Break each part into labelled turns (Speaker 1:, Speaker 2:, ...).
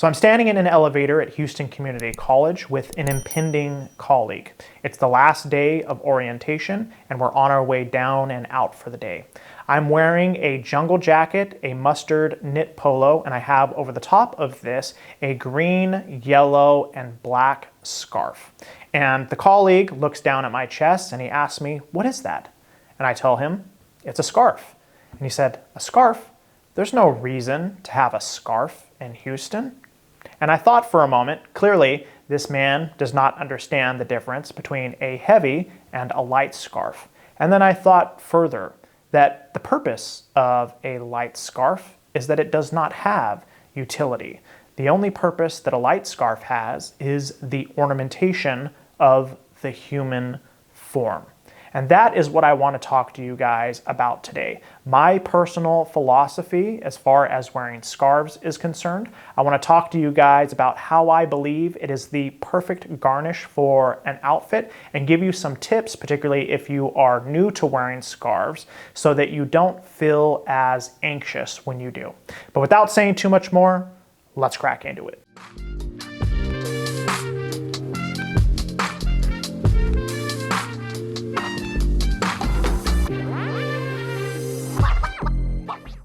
Speaker 1: So I'm standing in an elevator at Houston Community College with an impending colleague. It's the last day of orientation and we're on our way down and out for the day. I'm wearing a jungle jacket, a mustard knit polo, and I have over the top of this a green, yellow, and black scarf. And the colleague looks down at my chest and he asks me, "What is that?" And I tell him, "It's a scarf." And he said, "A scarf? There's no reason to have a scarf in Houston." And I thought for a moment, clearly this man does not understand the difference between a heavy and a light scarf. And then I thought further that the purpose of a light scarf is that it does not have utility. The only purpose that a light scarf has is the ornamentation of the human form. And that is what I want to talk to you guys about today. My personal philosophy as far as wearing scarves is concerned. I want to talk to you guys about how I believe it is the perfect garnish for an outfit and give you some tips, particularly if you are new to wearing scarves, so that you don't feel as anxious when you do. But without saying too much more, let's crack into it.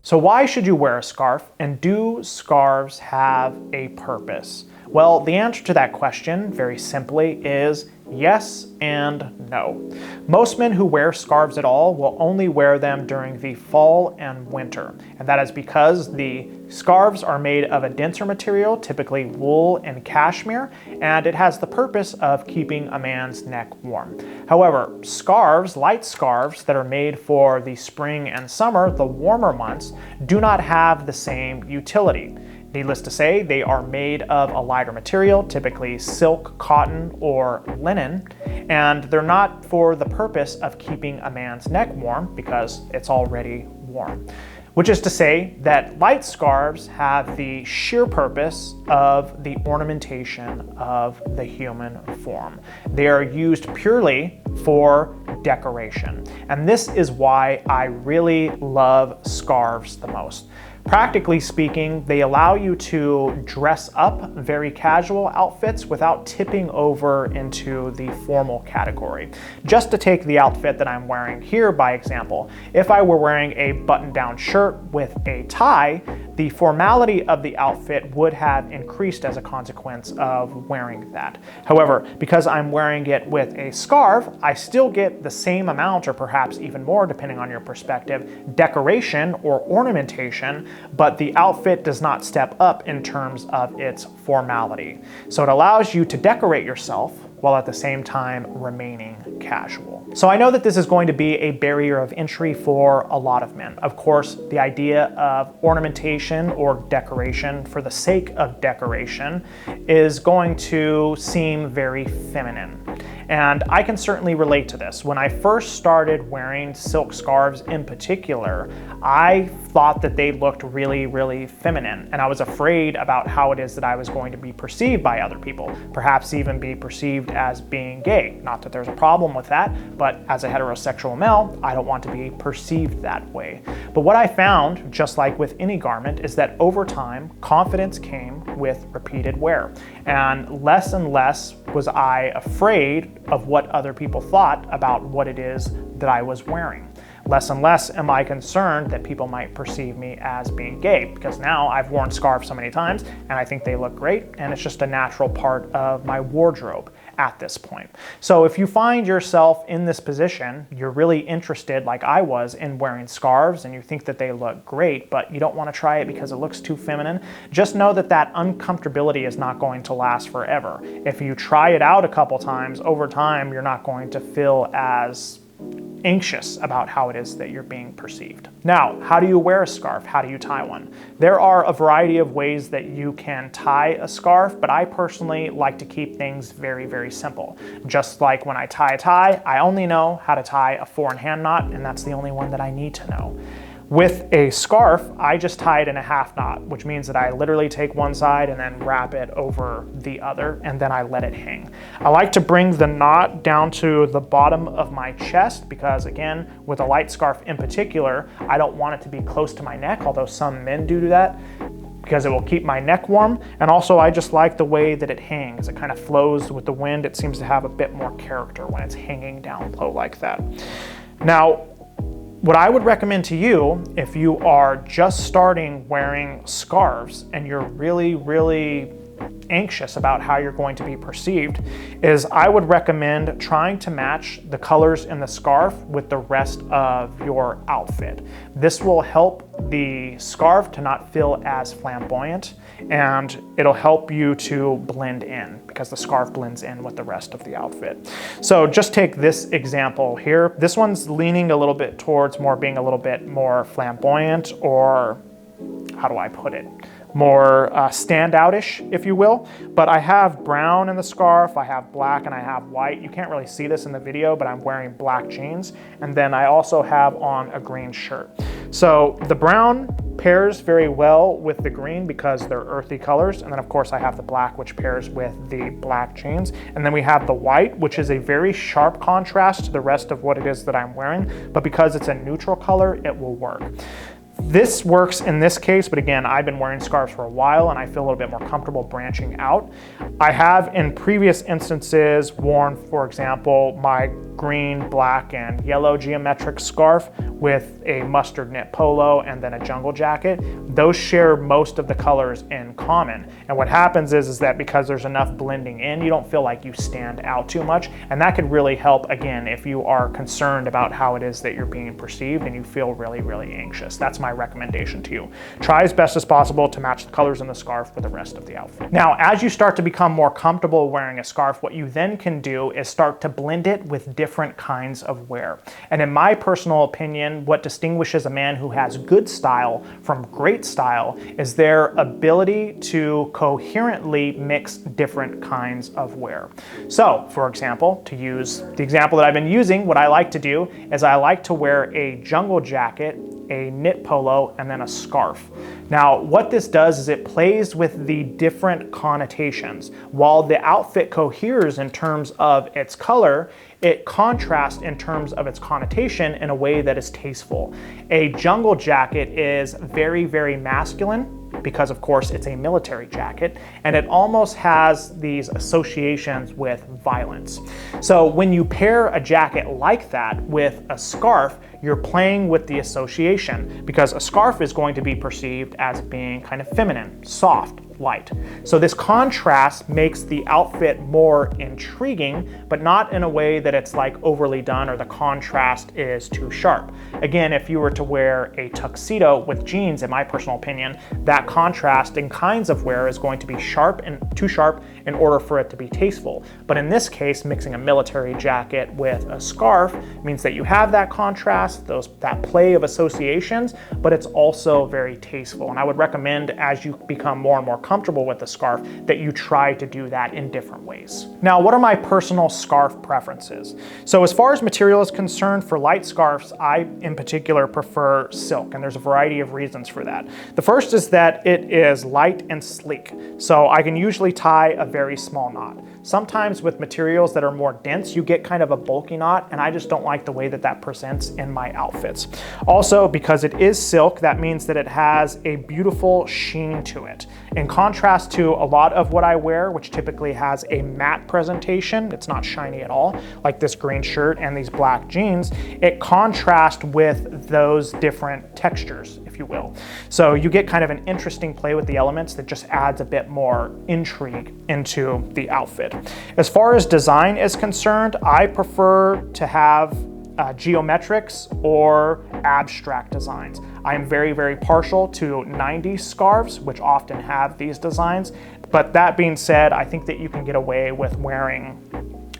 Speaker 1: So why should you wear a scarf, and do scarves have a purpose? Well, the answer to that question, very simply, is yes and no. Most men who wear scarves at all will only wear them during the fall and winter, and that is because the scarves are made of a denser material, typically wool and cashmere, and it has the purpose of keeping a man's neck warm. However, scarves, light scarves that are made for the spring and summer, the warmer months, do not have the same utility. Needless to say, they are made of a lighter material, typically silk, cotton, or linen, and they're not for the purpose of keeping a man's neck warm because it's already warm. Which is to say that light scarves have the sheer purpose of the ornamentation of the human form. They are used purely for decoration. And this is why I really love scarves the most. Practically speaking, they allow you to dress up very casual outfits without tipping over into the formal category. Just to take the outfit that I'm wearing here by example, if I were wearing a button-down shirt with a tie, the formality of the outfit would have increased as a consequence of wearing that. However, because I'm wearing it with a scarf, I still get the same amount, or perhaps even more depending on your perspective, decoration or ornamentation, but the outfit does not step up in terms of its formality. So it allows you to decorate yourself while at the same time remaining casual. So I know that this is going to be a barrier of entry for a lot of men. Of course, the idea of ornamentation or decoration for the sake of decoration is going to seem very feminine. And I can certainly relate to this. When I first started wearing silk scarves in particular, I thought that they looked really, really feminine. And I was afraid about how it is that I was going to be perceived by other people, perhaps even be perceived as being gay. Not that there's a problem with that, but as a heterosexual male, I don't want to be perceived that way. But what I found, just like with any garment, is that over time, confidence came with repeated wear. And less was I afraid of what other people thought about what it is that I was wearing. Less and less am I concerned that people might perceive me as being gay, because now I've worn scarves so many times and I think they look great, and it's just a natural part of my wardrobe at this point. So if you find yourself in this position, you're really interested, like I was, in wearing scarves, and you think that they look great, but you don't want to try it because it looks too feminine, just know that that uncomfortability is not going to last forever. If you try it out a couple times, over time, you're not going to feel as anxious about how it is that you're being perceived. Now, how do you wear a scarf? How do you tie one? There are a variety of ways that you can tie a scarf, but I personally like to keep things very, very simple. Just like when I tie a tie, I only know how to tie a 4-in-hand knot, and that's the only one that I need to know. With a scarf, I just tie it in a half knot, which means that I literally take one side and then wrap it over the other, and then I let it hang. I like to bring the knot down to the bottom of my chest because, again, with a light scarf in particular, I don't want it to be close to my neck, although some men do that. because it will keep my neck warm. And also I just like the way that it hangs. It kind of flows with the wind. It seems to have a bit more character when it's hanging down low like that. Now, what I would recommend to you, if you are just starting wearing scarves and you're really anxious about how you're going to be perceived, is I would recommend trying to match the colors in the scarf with the rest of your outfit. This will help the scarf to not feel as flamboyant, and it'll help you to blend in because the scarf blends in with the rest of the outfit. So just take this example here. This one's leaning a little bit towards being a little bit more flamboyant, or how do I put it? More standout-ish, if you will. But I have brown in the scarf, I have black, and I have white. You can't really see this in the video, but I'm wearing black jeans. And then I also have on a green shirt. So the brown pairs very well with the green because they're earthy colors. And then of course I have the black, which pairs with the black jeans. And then we have the white, which is a very sharp contrast to the rest of what it is that I'm wearing. But because it's a neutral color, it will work. This works in this case, but again, I've been wearing scarves for a while and I feel a little bit more comfortable branching out. I have in previous instances worn, for example, my green, black, and yellow geometric scarf with a mustard knit polo and then a jungle jacket. Those share most of the colors in common. And what happens is that because there's enough blending in, you don't feel like you stand out too much. And that could really help, again, if you are concerned about how it is that you're being perceived and you feel really anxious. That's my recommendation to you. Try as best as possible to match the colors in the scarf with the rest of the outfit. Now, as you start to become more comfortable wearing a scarf, what you then can do is start to blend it with different kinds of wear. And in my personal opinion, what distinguishes a man who has good style from great style is their ability to coherently mix different kinds of wear. So, for example, to use the example that I've been using, what I like to do is I like to wear a jungle jacket, a knit polo, and then a scarf. Now, what this does is it plays with the different connotations. While the outfit coheres in terms of its color, it contrasts in terms of its connotation in a way that is tasteful. A jungle jacket is very masculine, because of course it's a military jacket, and it almost has these associations with violence. So when you pair a jacket like that with a scarf, you're playing with the association, because a scarf is going to be perceived as being kind of feminine, soft, light. So this contrast makes the outfit more intriguing, but not in a way that it's like overly done or the contrast is too sharp. Again, if you were to wear a tuxedo with jeans, in my personal opinion, that contrast in kinds of wear is going to be sharp and too sharp in order for it to be tasteful. But in this case, mixing a military jacket with a scarf means that you have that contrast, that play of associations, but it's also very tasteful. And I would recommend, as you become more and more comfortable with the scarf, that you try to do that in different ways. Now, what are my personal scarf preferences? So as far as material is concerned, for light scarves, I in particular prefer silk, and there's a variety of reasons for that. The first is that it is light and sleek, so I can usually tie a very small knot. Sometimes with materials that are more dense, you get kind of a bulky knot, and I just don't like the way that that presents in my outfits. Also, because it is silk, that means that it has a beautiful sheen to it. In contrast to a lot of what I wear, which typically has a matte presentation, it's not shiny at all, like this green shirt and these black jeans, it contrasts with those different textures, if you will. So you get kind of an interesting play with the elements that just adds a bit more intrigue into the outfit. As far as design is concerned, I prefer to have geometrics or abstract designs. I am very partial to 90s scarves, which often have these designs. But that being said, I think that you can get away with wearing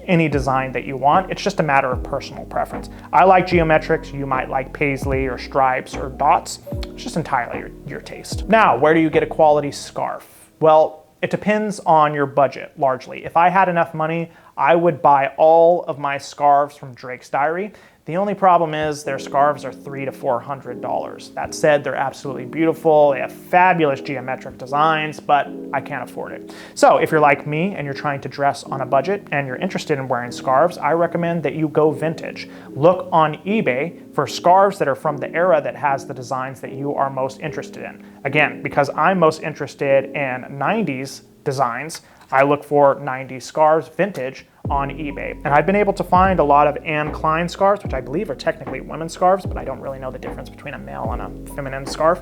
Speaker 1: any design that you want. It's just a matter of personal preference. I like geometrics, you might like paisley or stripes or dots. It's just entirely your taste. Now, where do you get a quality scarf? Well, it depends on your budget, largely. If I had enough money, I would buy all of my scarves from Drake's Diary. The only problem is their scarves are $300 to $400. That said, they're absolutely beautiful. They have fabulous geometric designs, but I can't afford it. So if you're like me and you're trying to dress on a budget and you're interested in wearing scarves, I recommend that you go vintage. Look on eBay for scarves that are from the era that has the designs that you are most interested in. Again, because I'm most interested in 90s designs, I look for 90s scarves vintage on eBay. And I've been able to find a lot of Anne Klein scarves, which I believe are technically women's scarves, but I don't really know the difference between a male and a feminine scarf.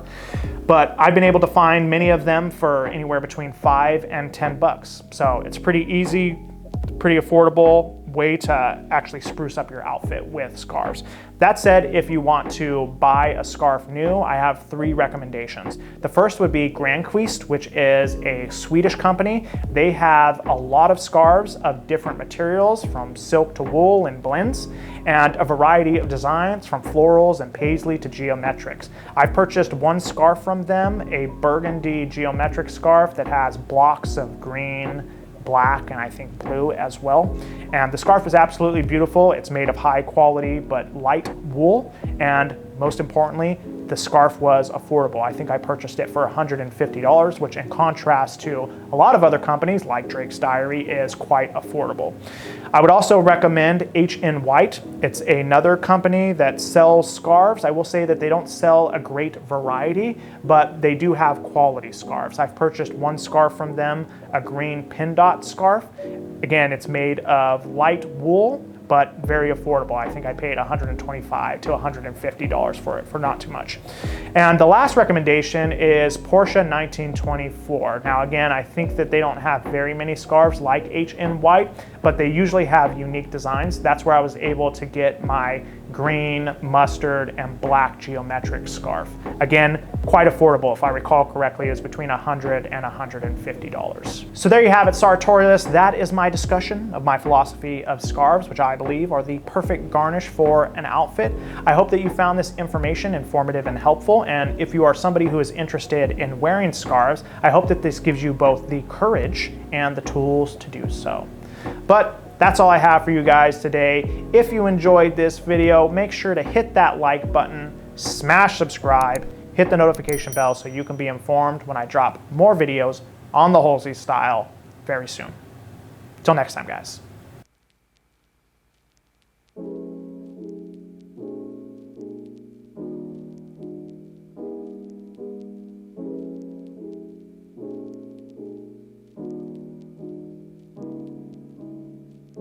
Speaker 1: But I've been able to find many of them for anywhere between $5 and $10. So it's pretty easy, pretty affordable way to actually spruce up your outfit with scarves. That said, if you want to buy a scarf new, I have 3 recommendations. The first would be Granquist, which is a Swedish company. They have a lot of scarves of different materials, from silk to wool and blends, and a variety of designs from florals and paisley to geometrics. I've purchased one scarf from them, a burgundy geometric scarf that has blocks of green, black, and I think blue as well. And the scarf is absolutely beautiful. It's made of high quality but light wool, and most importantly, the scarf was affordable. I think I purchased it for $150, which in contrast to a lot of other companies like Drake's Diary is quite affordable. I would also recommend H.N. White. It's another company that sells scarves. I will say that they don't sell a great variety, but they do have quality scarves. I've purchased one scarf from them, a green pin dot scarf. Again, it's made of light wool, but very affordable. I think I paid $125 to $150 for it, for not too much. And the last recommendation is Porsche 1924. Now again, I think that they don't have very many scarves like H.N. White, but they usually have unique designs. That's where I was able to get my green, mustard, and black geometric scarf. Again, quite affordable. If I recall correctly, it's between $100 and $150. So there you have it, sartorialists. That is my discussion of my philosophy of scarves, which I believe are the perfect garnish for an outfit. I hope that you found this information informative and helpful. And if you are somebody who is interested in wearing scarves, I hope that this gives you both the courage and the tools to do so. But that's all I have for you guys today. If you enjoyed this video, make sure to hit that like button, smash subscribe, hit the notification bell so you can be informed when I drop more videos on the Hulsey style very soon. Till next time, guys.